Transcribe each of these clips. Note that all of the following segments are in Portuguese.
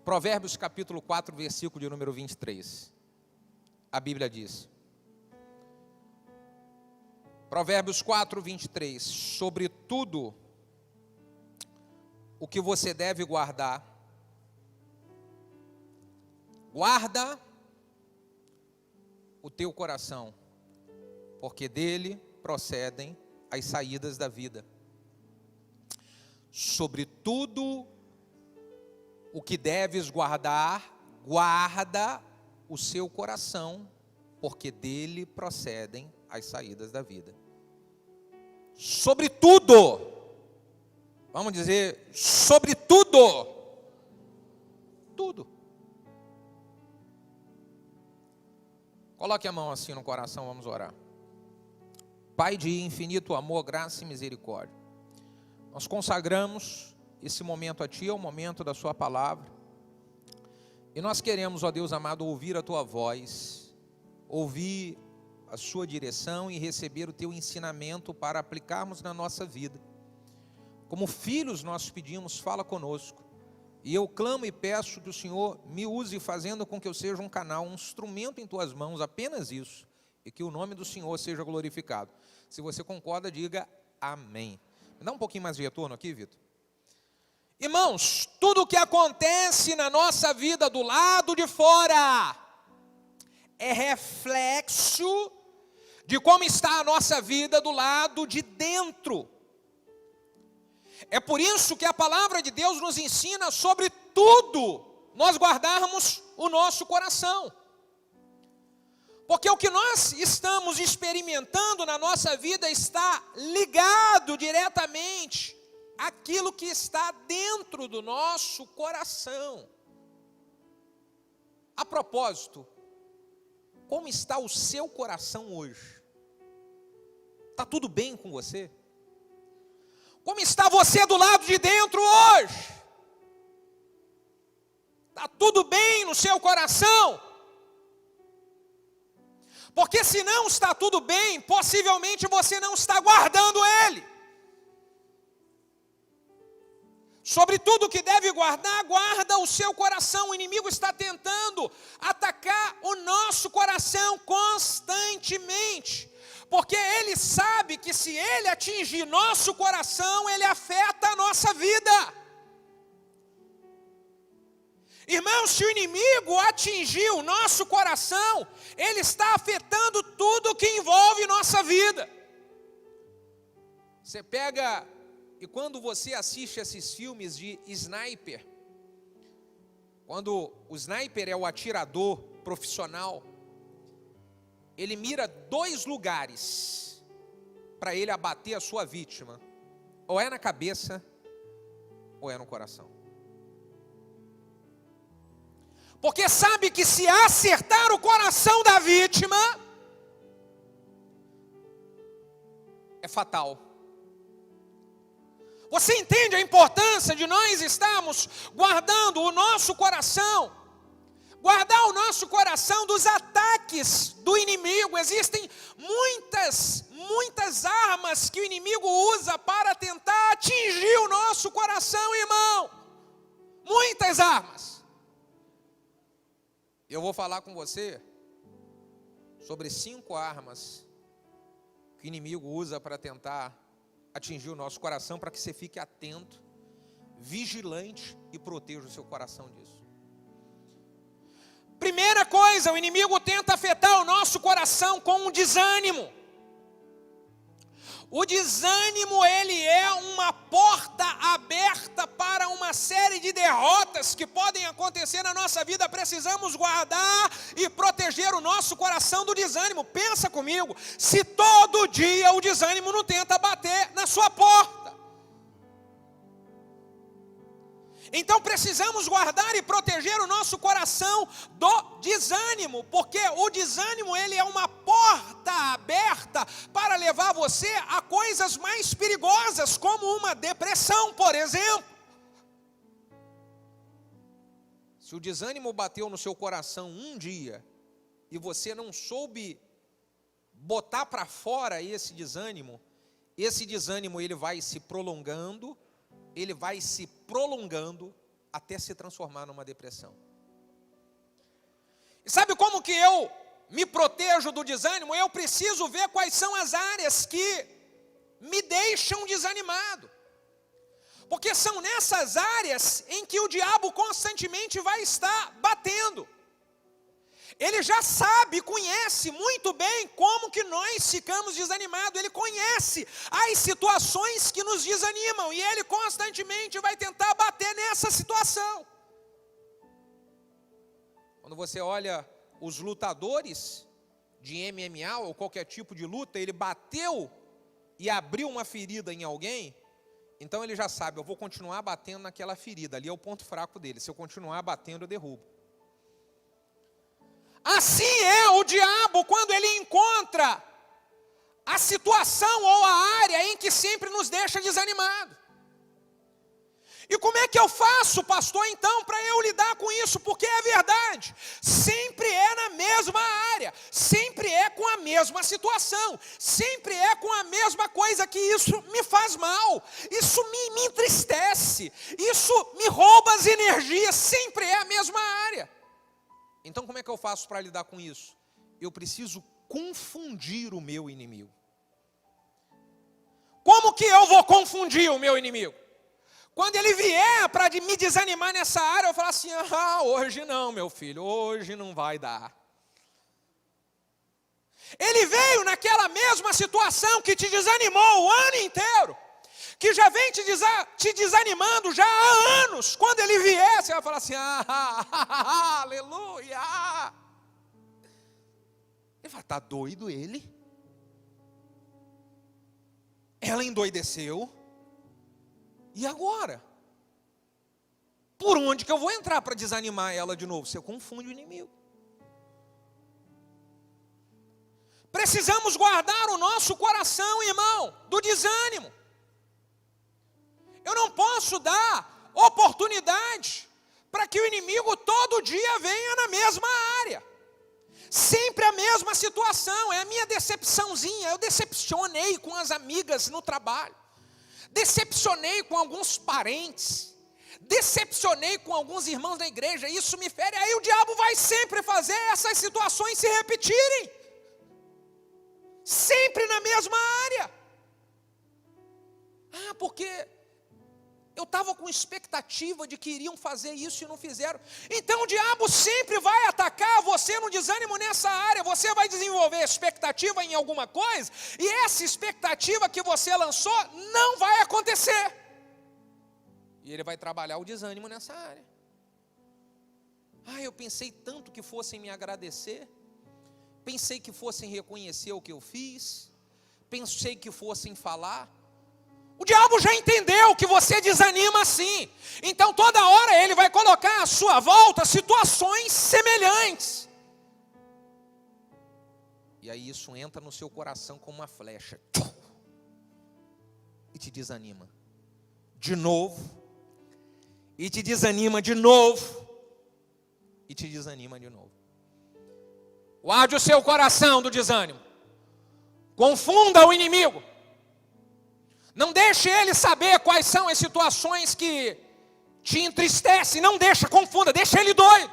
Provérbios capítulo 4, versículo de número 23. A Bíblia diz. Provérbios 4, 23. Sobre tudo o que você deve guardar, guarda o teu coração, porque dele procedem as saídas da vida. Sobre tudo o que deves guardar, guarda o seu coração, porque dele procedem as saídas da vida. Sobre tudo, vamos dizer, sobre tudo, tudo. Coloque a mão assim no coração, vamos orar. Pai de infinito amor, graça e misericórdia, nós consagramos esse momento a Ti, é o momento da Sua palavra, e nós queremos, ó Deus amado, ouvir a Tua voz, ouvir a Sua direção e receber o Teu ensinamento para aplicarmos na nossa vida. Como filhos nós pedimos, fala conosco, e eu clamo e peço que o Senhor me use fazendo com que eu seja um canal, um instrumento em Tuas mãos, apenas isso, e que o nome do Senhor seja glorificado. Se você concorda, diga amém. Me dá um pouquinho mais de retorno aqui, Vitor. Irmãos, tudo o que acontece na nossa vida do lado de fora é reflexo de como está a nossa vida do lado de dentro. É por isso que a palavra de Deus nos ensina sobre tudo nós guardarmos o nosso coração. Porque o que nós estamos experimentando na nossa vida está ligado diretamente àquilo que está dentro do nosso coração. A propósito, como está o seu coração hoje? Está tudo bem com você? Como está você do lado de dentro hoje? Está tudo bem no seu coração? Porque se não está tudo bem, possivelmente você não está guardando ele. Sobre tudo que deve guardar, guarda o seu coração. O inimigo está tentando atacar o nosso coração constantemente. Porque ele sabe que se ele atingir nosso coração, ele afeta a nossa vida. Irmãos, se o inimigo atingir o nosso coração, ele está afetando tudo que envolve nossa vida. Você pega, e quando você assiste esses filmes de sniper, quando o sniper é o atirador profissional, ele mira 2 lugares para ele abater a sua vítima, ou é na cabeça, ou é no coração. Porque sabe que se acertar o coração da vítima, é fatal. Você entende a importância de nós estarmos guardando o nosso coração? Guardar o nosso coração dos ataques do inimigo. Existem muitas armas que o inimigo usa para tentar atingir o nosso coração, irmão. Muitas armas. Eu vou falar com você sobre 5 armas que o inimigo usa para tentar atingir o nosso coração, para que você fique atento, vigilante e proteja o seu coração disso. Primeira coisa, o inimigo tenta afetar o nosso coração com o desânimo. O desânimo, ele é uma porta aberta para uma série de derrotas que podem acontecer na nossa vida. Precisamos guardar e proteger o nosso coração do desânimo. Pensa comigo, se todo dia o desânimo não tenta bater na sua porta. Então precisamos guardar e proteger o nosso coração do desânimo, porque o desânimo, ele é uma porta aberta para levar você a coisas mais perigosas, como uma depressão, por exemplo. Se o desânimo bateu no seu coração um dia, e você não soube botar para fora esse desânimo ele vai se prolongando, até se transformar numa depressão. E sabe como que eu me protejo do desânimo? Eu preciso ver quais são as áreas que me deixam desanimado. Porque são nessas áreas em que o diabo constantemente vai estar batendo. Ele já sabe, conhece muito bem como que nós ficamos desanimados. Ele conhece as situações que nos desanimam. E ele constantemente vai tentar bater nessa situação. Quando você olha os lutadores de MMA ou qualquer tipo de luta, ele bateu e abriu uma ferida em alguém, então ele já sabe, eu vou continuar batendo naquela ferida, ali é o ponto fraco dele. Se eu continuar batendo, eu derrubo. Assim é o diabo quando ele encontra a situação ou a área em que sempre nos deixa desanimado. E como é que eu faço, pastor, então, para eu lidar com isso? Porque é verdade, sempre é na mesma área, sempre é com a mesma situação, sempre é com a mesma coisa que isso me faz mal, isso me entristece, isso me rouba as energias, sempre é a mesma área. Então como é que eu faço para lidar com isso? Eu preciso confundir o meu inimigo. Como que eu vou confundir o meu inimigo? Quando ele vier para me desanimar nessa área, eu falo assim, hoje não, meu filho, hoje não vai dar. Ele veio naquela mesma situação que te desanimou o ano inteiro, que já vem te desanimando já há anos. Quando ele vier, você vai falar assim, aleluia. Ele vai estar doido ele? Ela endoideceu. E agora? Por onde que eu vou entrar para desanimar ela de novo? Você confunde o inimigo. Precisamos guardar o nosso coração, irmão, do desânimo. Eu não posso dar oportunidade para que o inimigo todo dia venha na mesma área. Sempre a mesma situação, é a minha decepçãozinha. Eu decepcionei com as amigas no trabalho. Decepcionei com alguns parentes, decepcionei com alguns irmãos da igreja, isso me fere. Aí o diabo vai sempre fazer essas situações se repetirem, sempre na mesma área. Porque eu estava com expectativa de que iriam fazer isso e não fizeram. Então o diabo sempre vai atacar você no desânimo nessa área. Você vai desenvolver expectativa em alguma coisa, e essa expectativa que você lançou não vai acontecer. E ele vai trabalhar o desânimo nessa área. Eu pensei tanto que fossem me agradecer, pensei que fossem reconhecer o que eu fiz, pensei que fossem falar. O diabo já entendeu que você desanima assim. Então toda hora ele vai colocar à sua volta situações semelhantes. E aí isso entra no seu coração como uma flecha. E te desanima. De novo. E te desanima de novo. E te desanima de novo. Guarde o seu coração do desânimo. Confunda o inimigo. Não deixe ele saber quais são as situações que te entristecem. Não deixa, confunda, deixa ele doido.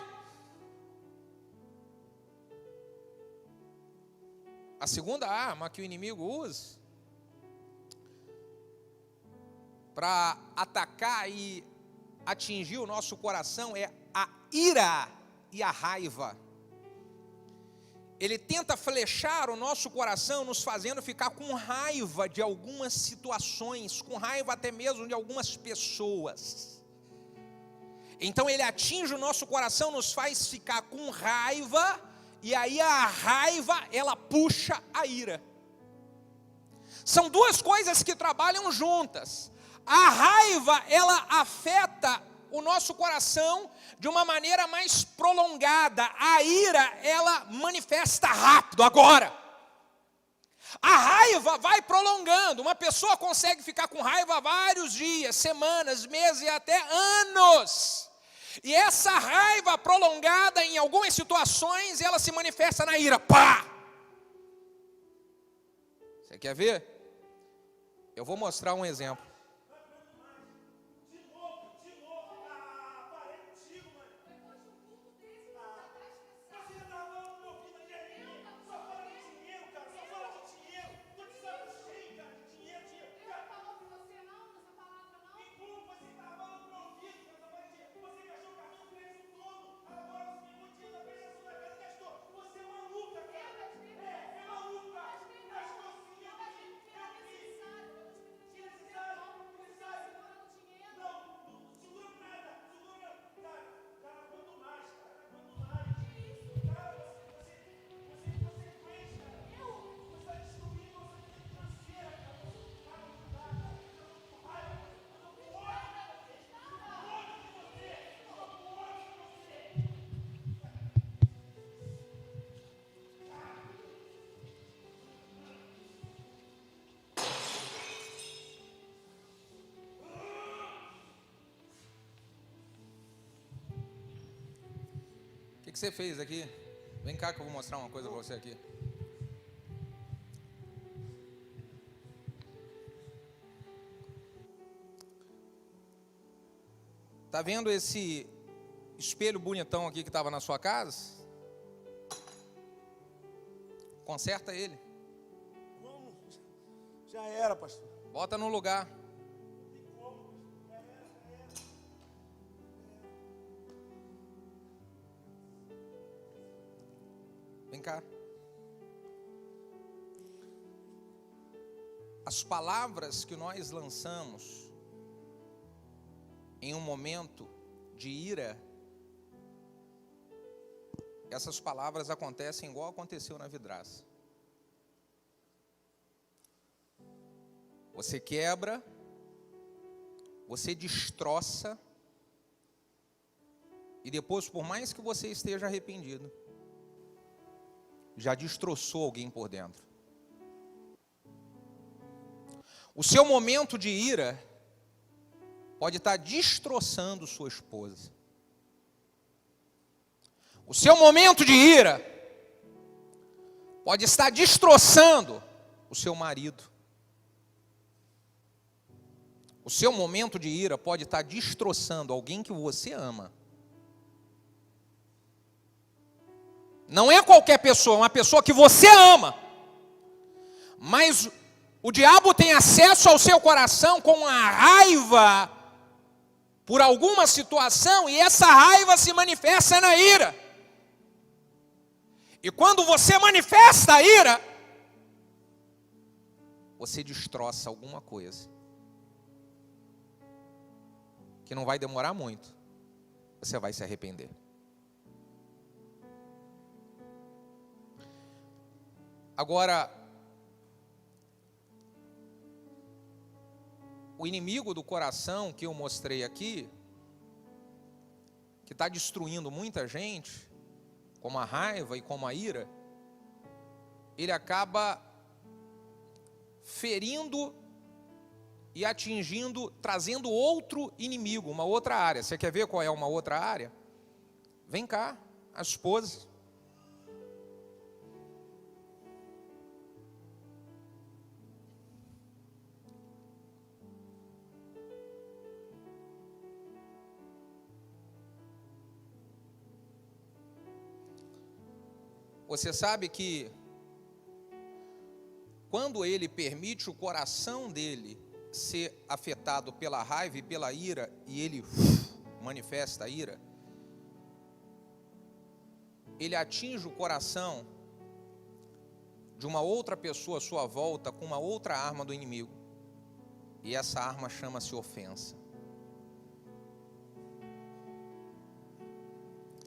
A segunda arma que o inimigo usa para atacar e atingir o nosso coração é a ira e a raiva. Ele tenta flechar o nosso coração, nos fazendo ficar com raiva de algumas situações, com raiva até mesmo de algumas pessoas. Então ele atinge o nosso coração, nos faz ficar com raiva, e aí a raiva, ela puxa a ira. São duas coisas que trabalham juntas. A raiva, ela afeta o nosso coração de uma maneira mais prolongada. A ira, ela manifesta rápido, agora. A raiva vai prolongando. Uma pessoa consegue ficar com raiva vários dias, semanas, meses e até anos. E essa raiva prolongada, em algumas situações, ela se manifesta na ira. Pá! Você quer ver? Eu vou mostrar um exemplo. que você fez aqui? Vem cá que eu vou mostrar uma coisa para você aqui. Tá vendo esse espelho bonitão aqui que estava na sua casa? Conserta ele. Como? Já era, pastor. Bota no lugar. Vem cá. As palavras que nós lançamos em um momento de ira, essas palavras acontecem igual aconteceu na vidraça. Você quebra, você destroça, e depois, por mais que você esteja arrependido, já destroçou alguém por dentro. O seu momento de ira pode estar destroçando sua esposa. O seu momento de ira pode estar destroçando o seu marido. O seu momento de ira pode estar destroçando alguém que você ama. Não é qualquer pessoa, é uma pessoa que você ama. Mas o diabo tem acesso ao seu coração com a raiva por alguma situação, e essa raiva se manifesta na ira. E quando você manifesta a ira, você destroça alguma coisa. Que não vai demorar muito. Você vai se arrepender. Agora, o inimigo do coração que eu mostrei aqui, que está destruindo muita gente, como a raiva e como a ira, ele acaba ferindo e atingindo, trazendo outro inimigo, uma outra área. Você quer ver qual é uma outra área? Vem cá, a esposa. Você sabe que quando ele permite o coração dele ser afetado pela raiva e pela ira, e ele manifesta a ira, ele atinge o coração de uma outra pessoa à sua volta com uma outra arma do inimigo. E essa arma chama-se ofensa.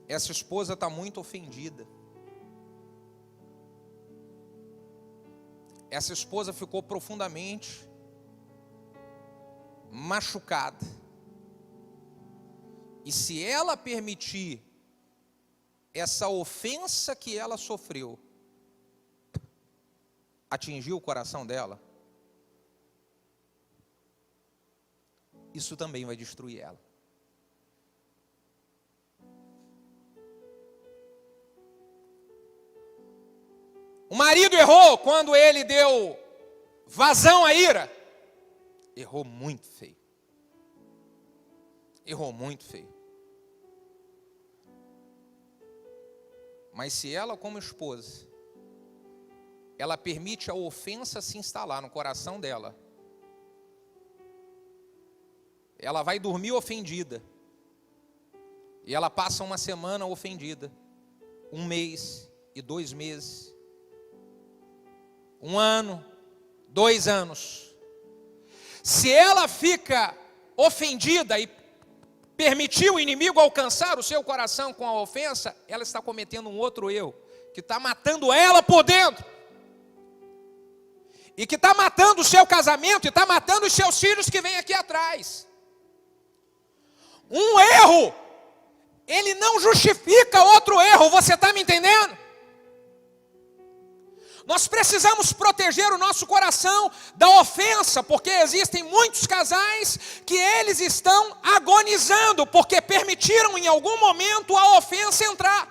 Essa esposa está muito ofendida. Essa esposa ficou profundamente machucada. E se ela permitir essa ofensa que ela sofreu atingir o coração dela, isso também vai destruir ela. O marido errou quando ele deu vazão à ira. Errou muito feio. Errou muito feio. Mas se ela, como esposa, ela permite a ofensa se instalar no coração dela, ela vai dormir ofendida. E ela passa uma semana ofendida, 1 mês e 2 meses, 1 ano, 2 anos. Se ela fica ofendida e permitir o inimigo alcançar o seu coração com a ofensa, ela está cometendo um outro erro, que está matando ela por dentro. E que está matando o seu casamento, e está matando os seus filhos que vêm aqui atrás. Um erro, ele não justifica outro erro, você está me entendendo? Nós precisamos proteger o nosso coração da ofensa, porque existem muitos casais que eles estão agonizando, porque permitiram em algum momento a ofensa entrar.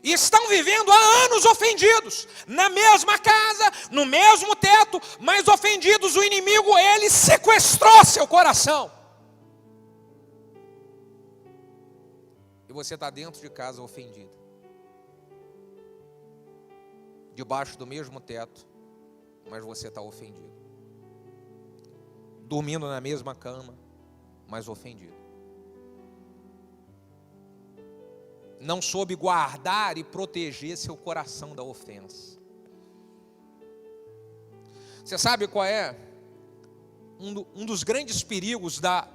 E estão vivendo há anos ofendidos, na mesma casa, no mesmo teto, mas ofendidos. O inimigo, ele sequestrou seu coração. E você está dentro de casa ofendido, debaixo do mesmo teto, mas você está ofendido. Dormindo na mesma cama, mas ofendido. Não soube guardar e proteger seu coração da ofensa. Você sabe qual é um dos grandes perigos da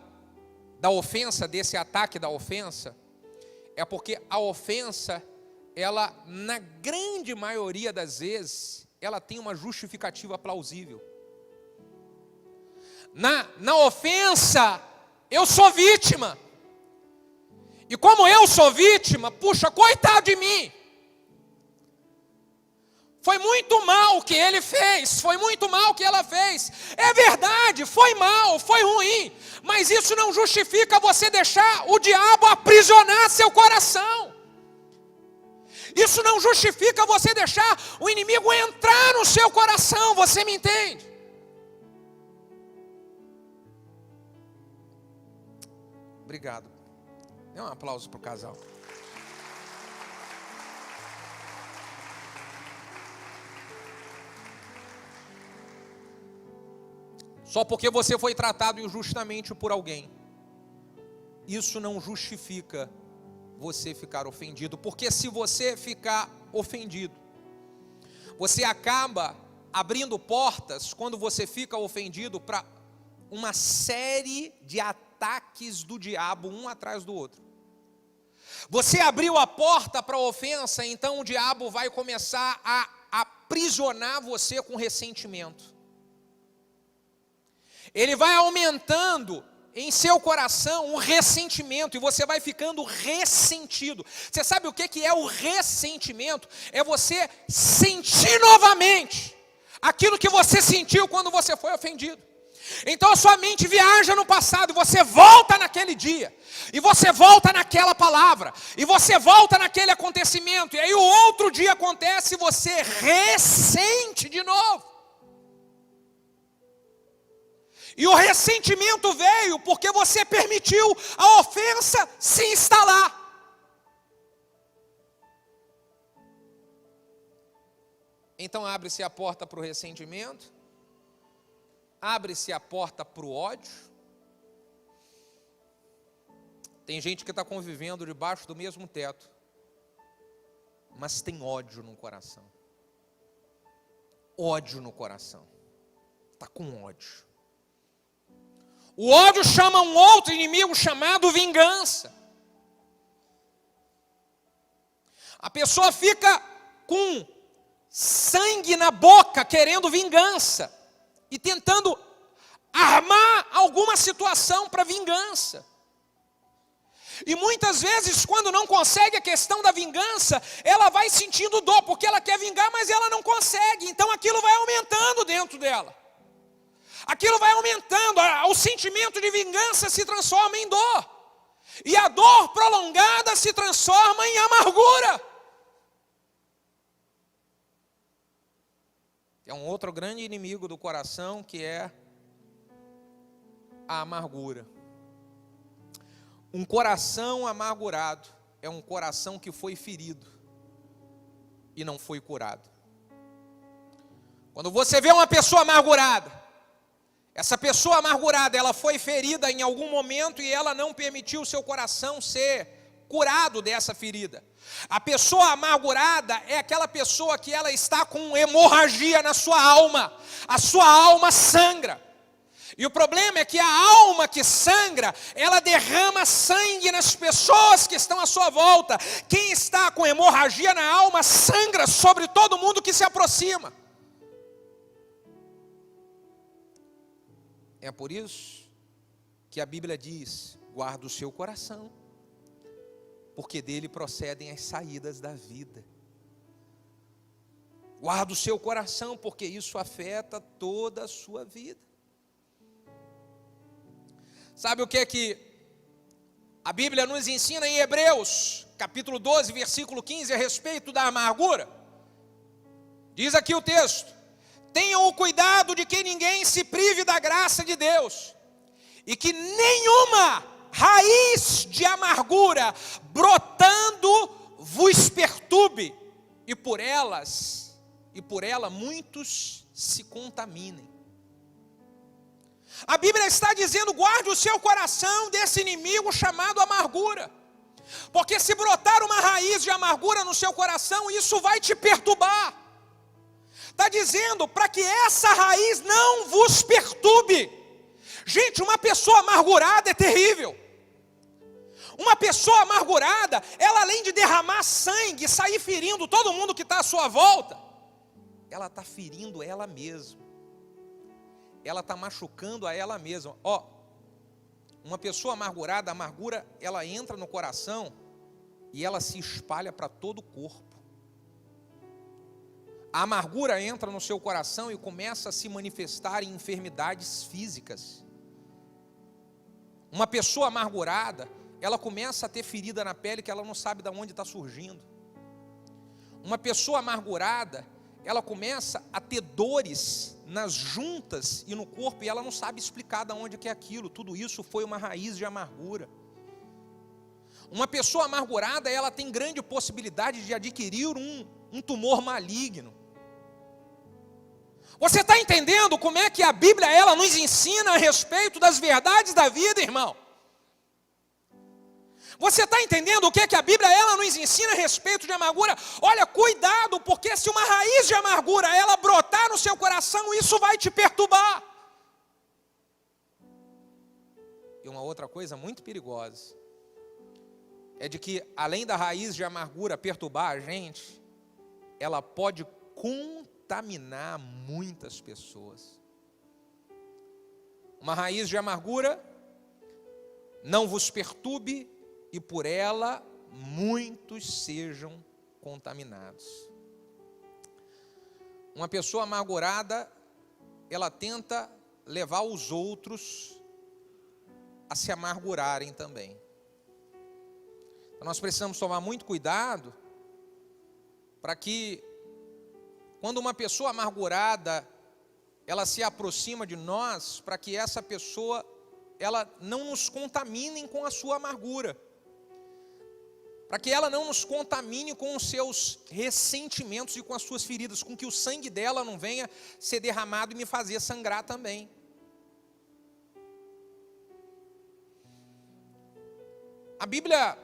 ofensa, desse ataque da ofensa? É porque a ofensa, ela, na grande maioria das vezes, ela tem uma justificativa plausível. Na ofensa, eu sou vítima. E como eu sou vítima, puxa, coitado de mim. Foi muito mal o que ele fez, foi muito mal o que ela fez. É verdade, foi mal, foi ruim. Mas isso não justifica você deixar o diabo aprisionar seu coração. Isso não justifica você deixar o inimigo entrar no seu coração, você me entende? Obrigado. Dê um aplauso para o casal. Só porque você foi tratado injustamente por alguém, isso não justifica você ficar ofendido. Porque se você ficar ofendido, você acaba abrindo portas, quando você fica ofendido, para uma série de ataques do diabo, um atrás do outro. Você abriu a porta para a ofensa, então o diabo vai começar a aprisionar você com ressentimento. Ele vai aumentando em seu coração um ressentimento, e você vai ficando ressentido. Você sabe o que é o ressentimento? É você sentir novamente aquilo que você sentiu quando você foi ofendido. Então a sua mente viaja no passado, e você volta naquele dia, e você volta naquela palavra, e você volta naquele acontecimento, e aí o outro dia acontece e você ressente de novo. E o ressentimento veio porque você permitiu a ofensa se instalar. Então abre-se a porta para o ressentimento, abre-se a porta para o ódio. Tem gente que está convivendo debaixo do mesmo teto, mas tem ódio no coração. Ódio no coração. Está com ódio. O ódio chama um outro inimigo chamado vingança. A pessoa fica com sangue na boca querendo vingança e tentando armar alguma situação para vingança. E muitas vezes, quando não consegue a questão da vingança, ela vai sentindo dor, porque ela quer vingar, mas ela não consegue. Então aquilo vai aumentando dentro dela. Aquilo vai aumentando, o sentimento de vingança se transforma em dor. E a dor prolongada se transforma em amargura. É um outro grande inimigo do coração, que é a amargura. Um coração amargurado é um coração que foi ferido e não foi curado. Quando você vê uma pessoa amargurada, essa pessoa amargurada, ela foi ferida em algum momento e ela não permitiu o seu coração ser curado dessa ferida. A pessoa amargurada é aquela pessoa que ela está com hemorragia na sua alma. A sua alma sangra. E o problema é que a alma que sangra, ela derrama sangue nas pessoas que estão à sua volta. Quem está com hemorragia na alma sangra sobre todo mundo que se aproxima. É por isso que a Bíblia diz: guarda o seu coração, porque dele procedem as saídas da vida. Guarda o seu coração, porque isso afeta toda a sua vida. Sabe o que é que A Bíblia nos ensina em Hebreus, capítulo 12, versículo 15, a respeito da amargura. Diz aqui o texto: tenham o cuidado de que ninguém se prive da graça de Deus, e que nenhuma raiz de amargura brotando vos perturbe, e por ela muitos se contaminem. A Bíblia está dizendo: guarde o seu coração desse inimigo chamado amargura, porque se brotar uma raiz de amargura no seu coração, isso vai te perturbar. Está dizendo para que essa raiz não vos perturbe. Gente, uma pessoa amargurada é terrível. Uma pessoa amargurada, ela além de derramar sangue, sair ferindo todo mundo que está à sua volta, ela está ferindo ela mesma. Ela está machucando a ela mesma. Uma pessoa amargurada, a amargura, ela entra no coração e ela se espalha para todo o corpo. A amargura entra no seu coração e começa a se manifestar em enfermidades físicas. Uma pessoa amargurada, ela começa a ter ferida na pele que ela não sabe de onde está surgindo. Uma pessoa amargurada, ela começa a ter dores nas juntas e no corpo, e ela não sabe explicar de onde que é aquilo. Tudo isso foi uma raiz de amargura. Uma pessoa amargurada, ela tem grande possibilidade de adquirir um tumor maligno. Você está entendendo como é que a Bíblia, ela nos ensina a respeito das verdades da vida, irmão? Você está entendendo o que é que a Bíblia, ela nos ensina a respeito de amargura? Olha, cuidado, porque se uma raiz de amargura, ela brotar no seu coração, isso vai te perturbar. E uma outra coisa muito perigosa, é de que além da raiz de amargura perturbar a gente, ela pode contaminar muitas pessoas. Uma raiz de amargura, não vos perturbe, e por ela muitos sejam contaminados. Uma pessoa amargurada, ela tenta levar os outros a se amargurarem também. Então nós precisamos tomar muito cuidado para que, quando uma pessoa amargurada, ela se aproxima de nós, para que essa pessoa, ela não nos contamine com a sua amargura. Para que ela não nos contamine com os seus ressentimentos e com as suas feridas, com que o sangue dela não venha ser derramado e me fazer sangrar também. A Bíblia,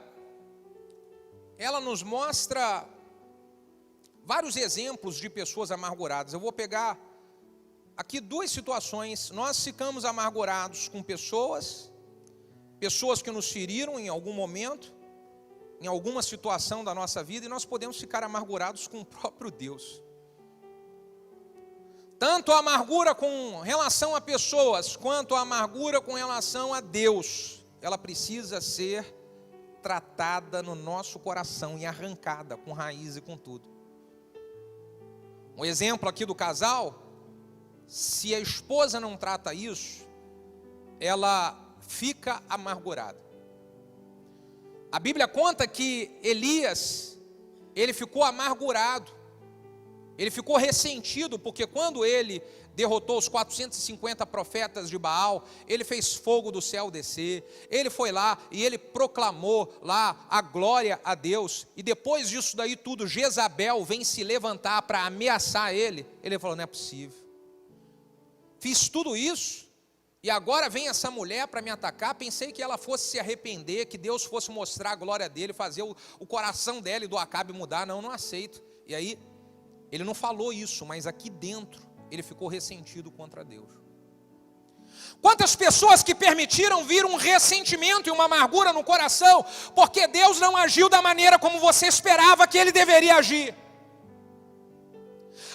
ela nos mostra vários exemplos de pessoas amarguradas. Eu vou pegar aqui duas situações. Nós ficamos amargurados com pessoas que nos feriram em algum momento, em alguma situação da nossa vida, e nós podemos ficar amargurados com o próprio Deus. Tanto a amargura com relação a pessoas, quanto a amargura com relação a Deus, ela precisa ser tratada no nosso coração e arrancada com raiz e com tudo. Um exemplo aqui do casal: se a esposa não trata isso, ela fica amargurada. A Bíblia conta que Elias, ele ficou amargurado, ele ficou ressentido, porque quando ele derrotou os 450 profetas de Baal, ele fez fogo do céu descer, ele foi lá e ele proclamou lá a glória a Deus, e depois disso daí tudo, Jezabel vem se levantar para ameaçar ele. Ele falou: não é possível, fiz tudo isso, e agora vem essa mulher para me atacar. Pensei que ela fosse se arrepender, que Deus fosse mostrar a glória dele, fazer o coração dela e do Acabe mudar. Não aceito. E aí, ele não falou isso, mas aqui dentro, ele ficou ressentido contra Deus. Quantas pessoas que permitiram vir um ressentimento e uma amargura no coração, porque Deus não agiu da maneira como você esperava que ele deveria agir.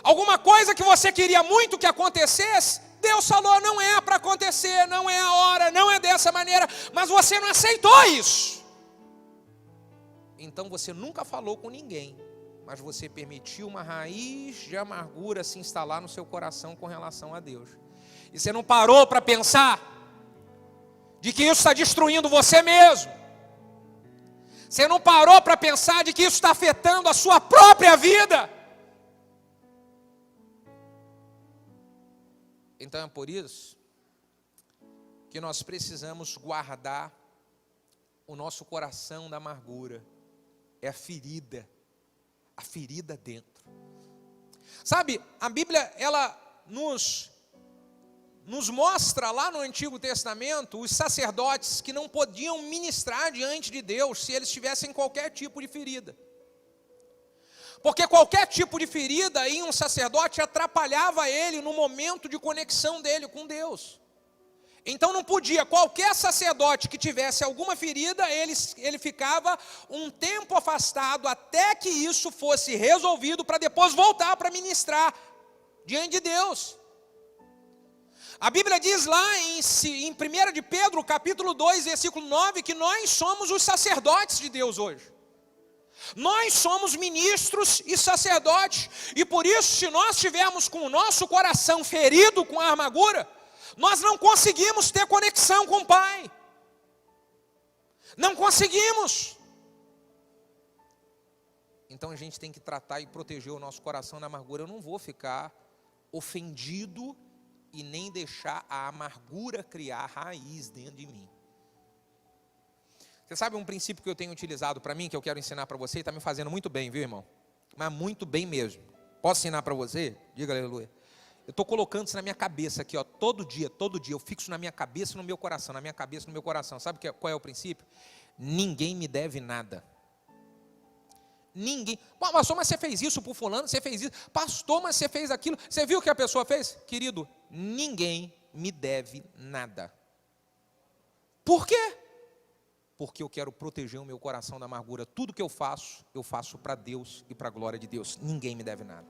Alguma coisa que você queria muito que acontecesse, Deus falou: não é para acontecer, não é a hora, não é dessa maneira, mas você não aceitou isso. Então você nunca falou com ninguém, mas você permitiu uma raiz de amargura se instalar no seu coração com relação a Deus. E você não parou para pensar de que isso está destruindo você mesmo. Você não parou para pensar de que isso está afetando a sua própria vida? Então é por isso que nós precisamos guardar o nosso coração da amargura. É a ferida dentro. Sabe, a Bíblia, ela nos mostra lá no Antigo Testamento os sacerdotes que não podiam ministrar diante de Deus se eles tivessem qualquer tipo de ferida. Porque qualquer tipo de ferida em um sacerdote atrapalhava ele no momento de conexão dele com Deus. Então não podia, qualquer sacerdote que tivesse alguma ferida, ele ficava um tempo afastado até que isso fosse resolvido, para depois voltar para ministrar diante de Deus. A Bíblia diz lá em 1 de Pedro, capítulo 2, versículo 9, que nós somos os sacerdotes de Deus hoje. Nós somos ministros e sacerdotes, e por isso, se nós estivermos com o nosso coração ferido com a amargura, nós não conseguimos ter conexão com o Pai. Não conseguimos. Então a gente tem que tratar e proteger o nosso coração da amargura. Eu não vou ficar ofendido e nem deixar a amargura criar raiz dentro de mim. Você sabe um princípio que eu tenho utilizado para mim, que eu quero ensinar para você, e está me fazendo muito bem, viu, irmão? Mas muito bem mesmo. Posso ensinar para você? Diga aleluia. Eu estou colocando isso na minha cabeça aqui, ó, todo dia, eu fixo na minha cabeça e no meu coração, na minha cabeça e no meu coração. Sabe qual é o princípio? Ninguém me deve nada. Ninguém. Pô, pastor, mas você fez isso por fulano, você fez isso. Pastor, mas você fez aquilo. Você viu o que a pessoa fez? Querido, ninguém me deve nada. Por quê? Porque eu quero proteger o meu coração da amargura. Tudo que eu faço para Deus e para a glória de Deus. Ninguém me deve nada.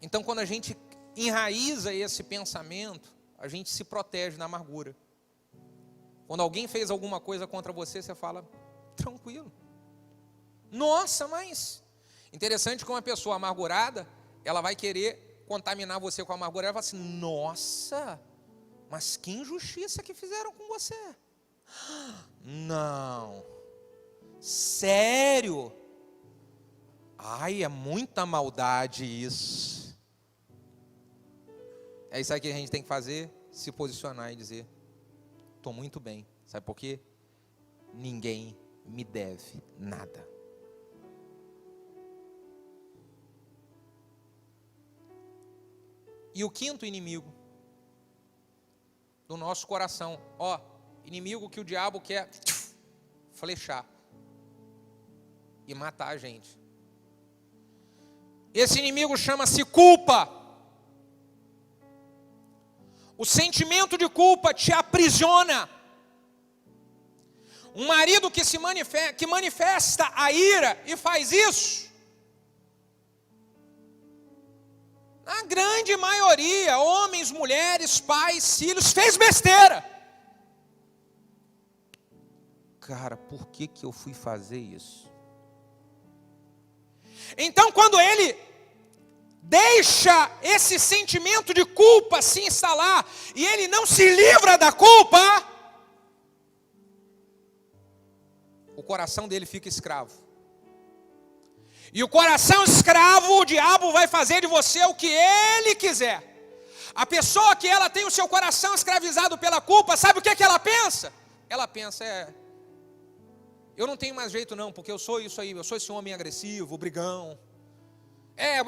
Então, quando a gente enraiza esse pensamento, a gente se protege da amargura. Quando alguém fez alguma coisa contra você, você fala, tranquilo. Nossa, mas... Interessante que uma pessoa amargurada, ela vai querer contaminar você com a amargura. Ela fala assim, nossa, mas que injustiça que fizeram com você. Não. Sério? Ai, é muita maldade isso. É isso aí que a gente tem que fazer, se posicionar e dizer, estou muito bem. Sabe por quê? Ninguém me deve nada. E o quinto inimigo do nosso coração, inimigo que o diabo quer flechar e matar a gente. Esse inimigo chama-se culpa. O sentimento de culpa te aprisiona. Um marido que manifesta a ira e faz isso, a grande maioria, homens, mulheres, pais, filhos, fez besteira. Cara, por que eu fui fazer isso? Então, quando ele deixa esse sentimento de culpa se instalar, e ele não se livra da culpa, o coração dele fica escravo. E o coração escravo, o diabo vai fazer de você o que ele quiser. A pessoa que ela tem o seu coração escravizado pela culpa, sabe o que ela pensa? Ela pensa, eu não tenho mais jeito não, porque eu sou isso aí, eu sou esse homem agressivo, brigão.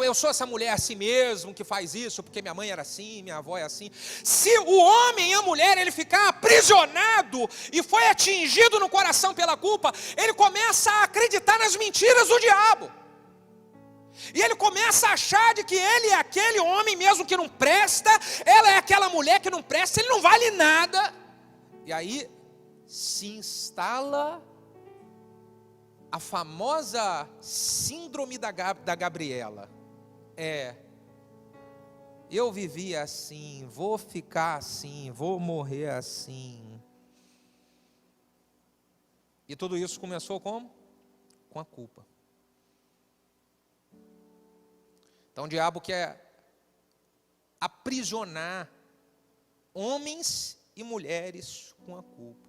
Eu sou essa mulher assim mesmo, que faz isso, porque minha mãe era assim, minha avó é assim. Se o homem e a mulher, ele ficar aprisionado e foi atingido no coração pela culpa, ele começa a acreditar nas mentiras do diabo. E ele começa a achar de que ele é aquele homem mesmo que não presta, ela é aquela mulher que não presta, ele não vale nada. E aí se instala a famosa síndrome da Gabriela. Eu vivi assim, vou ficar assim, vou morrer assim. E tudo isso começou como? Com a culpa. Então o diabo quer aprisionar homens e mulheres com a culpa.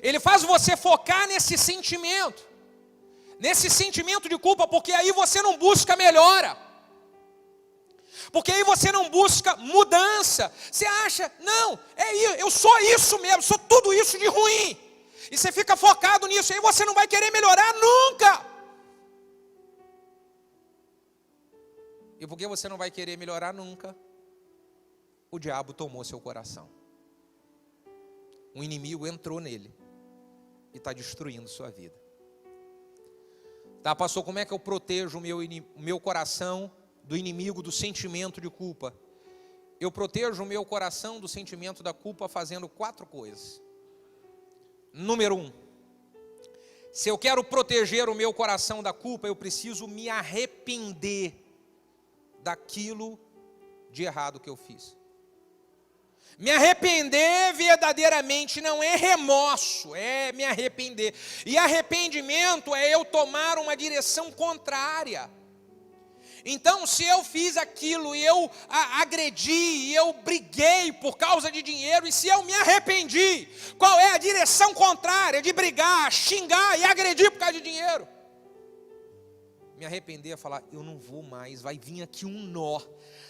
Ele faz você focar nesse sentimento de culpa, porque aí você não busca melhora. Porque aí você não busca mudança. Você acha, não, eu sou isso mesmo, sou tudo isso de ruim. E você fica focado nisso, aí você não vai querer melhorar nunca. E porque você não vai querer melhorar nunca, o diabo tomou seu coração. O inimigo entrou nele e está destruindo sua vida. Tá, pastor, como é que eu protejo o meu coração do inimigo, do sentimento de culpa? Eu protejo o meu coração do sentimento da culpa fazendo 4 coisas. Número 1, se eu quero proteger o meu coração da culpa, eu preciso me arrepender daquilo de errado que eu fiz. Me arrepender verdadeiramente não é remorso, é me arrepender. E arrependimento é eu tomar uma direção contrária. Então, se eu fiz aquilo e eu agredi, e eu briguei por causa de dinheiro, e se eu me arrependi, qual é a direção contrária de brigar, xingar e agredir por causa de dinheiro? Me arrepender é falar, eu não vou mais, vai vir aqui um nó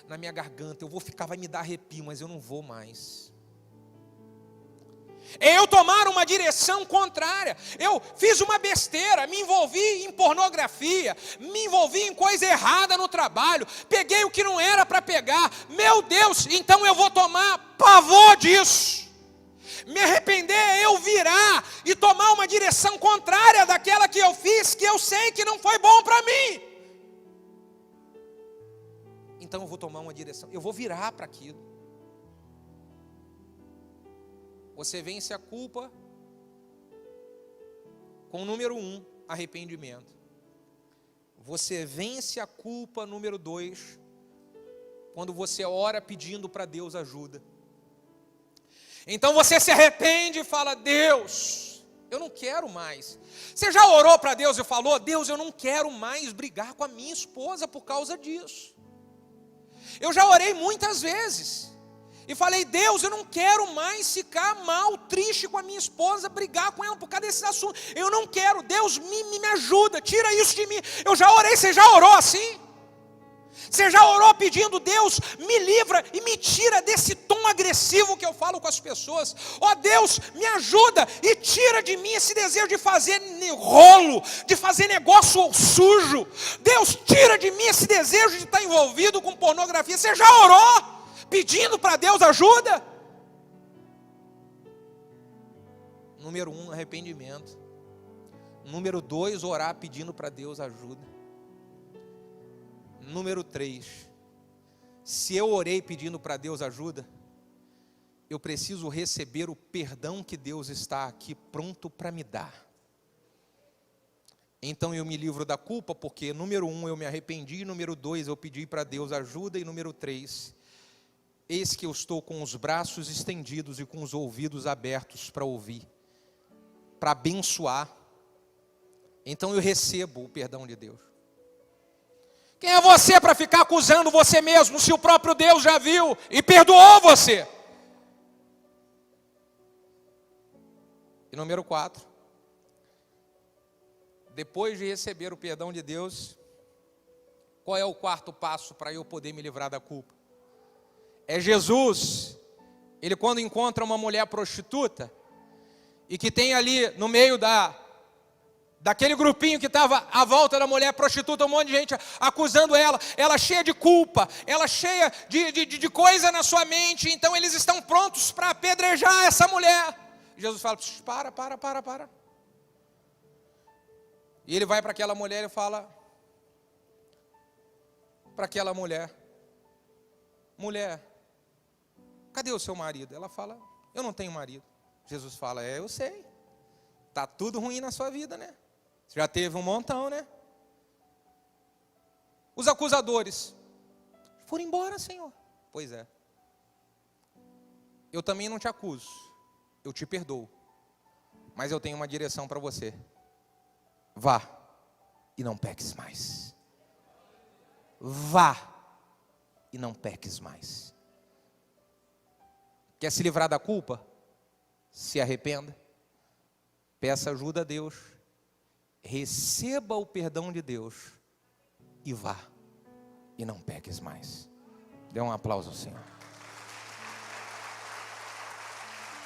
na minha garganta, eu vou ficar, vai me dar arrepio, mas eu não vou mais. É eu tomar uma direção contrária. Eu fiz uma besteira, me envolvi em pornografia, me envolvi em coisa errada no trabalho, peguei o que não era para pegar, meu Deus, então eu vou tomar pavor disso. Me arrepender é eu virar e tomar uma direção contrária daquela que eu fiz, que eu sei que não foi bom para mim. Então eu vou tomar uma direção, eu vou virar para aquilo. Você vence a culpa com o número 1, arrependimento. Você vence a culpa, número 2, quando você ora pedindo para Deus ajuda. Então você se arrepende e fala, Deus, eu não quero mais. Você já orou para Deus e falou, Deus, eu não quero mais brigar com a minha esposa por causa disso. Eu já orei muitas vezes. E falei, Deus, eu não quero mais ficar mal, triste com a minha esposa, brigar com ela por causa desses assuntos. Eu não quero, Deus me ajuda, tira isso de mim. Eu já orei, você já orou assim? Você já orou pedindo, Deus, me livra e me tira desse tom agressivo que eu falo com as pessoas. Ó Deus, me ajuda e tira de mim esse desejo de fazer rolo, de fazer negócio sujo. Deus, tira de mim esse desejo de estar envolvido com pornografia. Você já orou? Pedindo para Deus ajuda? Número 1, arrependimento. Número 2, orar pedindo para Deus ajuda. Número 3, se eu orei pedindo para Deus ajuda, eu preciso receber o perdão que Deus está aqui pronto para me dar. Então eu me livro da culpa, porque número 1, eu me arrependi, número 2, eu pedi para Deus ajuda, e número 3, eis que eu estou com os braços estendidos e com os ouvidos abertos para ouvir, para abençoar. Então eu recebo o perdão de Deus. Quem é você para ficar acusando você mesmo, se o próprio Deus já viu e perdoou você? E número 4, depois de receber o perdão de Deus, qual é o 4º passo para eu poder me livrar da culpa? É Jesus. Ele, quando encontra uma mulher prostituta, e que tem ali no meio daquele grupinho que estava à volta da mulher prostituta, um monte de gente acusando ela cheia de culpa, ela cheia de coisa na sua mente, então eles estão prontos para apedrejar essa mulher. Jesus fala, para. E ele vai para aquela mulher e fala para aquela mulher, cadê o seu marido? Ela fala, eu não tenho marido. Jesus fala, eu sei, está tudo ruim na sua vida, né? Você já teve um montão, né? Os acusadores foram embora, Senhor. Pois é. Eu também não te acuso, eu te perdoo, mas eu tenho uma direção para você. Vá e não peques mais. Vá e não peques mais. Quer se livrar da culpa? Se arrependa. Peça ajuda a Deus. Receba o perdão de Deus. E vá. E não peques mais. Dê um aplauso ao Senhor.